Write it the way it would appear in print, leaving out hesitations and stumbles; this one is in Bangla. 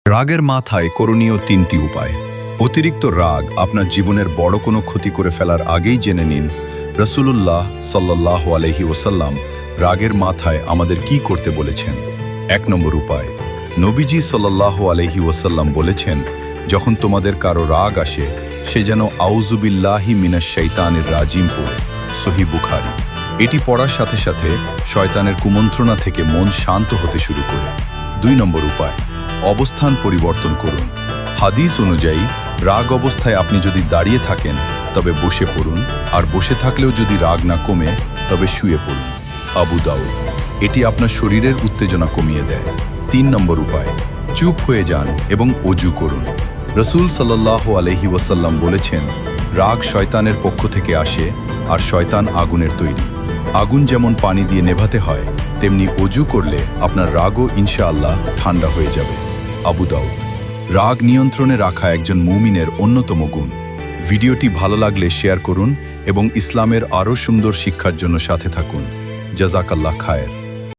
রাগের মাথায় করণীয় 3টি উপায়। অতিরিক্ত রাগ আপনার জীবনের বড় কোনো ক্ষতি করে ফেলার আগেই জেনে নিন রাসূলুল্লাহ সাল্লাল্লাহু আলাইহি ওয়াসাল্লাম রাগের মাথায় আমাদের কি করতে বলেছেন। 1 নম্বর উপায়, নবীজি সাল্লাল্লাহু আলাইহি ওয়াসাল্লাম বলেছেন, যখন তোমাদের কারো রাগ আসে সে যেন আউযু বিল্লাহি মিনাশ শাইতানির রাজিম পড়ে। সহিহ বুখারী। এটি পড়ার সাথে সাথে শয়তানের কুমন্ত্রণা থেকে মন শান্ত হতে শুরু করে। 2 নম্বর উপায়, অবস্থান পরিবর্তন করুন। হাদিস অনুযায়ী রাগ অবস্থায় আপনি যদি দাঁড়িয়ে থাকেন তবে বসে পড়ুন, আর বসে থাকলেও যদি রাগ না কমে তবে শুয়ে পড়ুন। আবু দাউদ। এটি আপনার শরীরের উত্তেজনা কমিয়ে দেয়। 3 নম্বর উপায়, চুপ হয়ে যান এবং অজু করুন। রাসূল সাল্লাল্লাহু আলাইহি ওয়াসাল্লাম বলেছেন, রাগ শয়তানের পক্ষ থেকে আসে আর শয়তান আগুনের তৈরি। আগুন যেমন পানি দিয়ে নেভাতে হয়, তেমনি অজু করলে আপনার রাগও ইনশাআল্লাহ ঠান্ডা হয়ে যাবে। আবু দাউদ। রাগ নিয়ন্ত্রণে রাখা একজন মুমিনের অন্যতম গুণ। ভিডিওটি ভালো লাগলে শেয়ার করুন এবং ইসলামের আরও সুন্দর শিক্ষার জন্য সাথে থাকুন। জাযাকাল্লাহ খায়ের।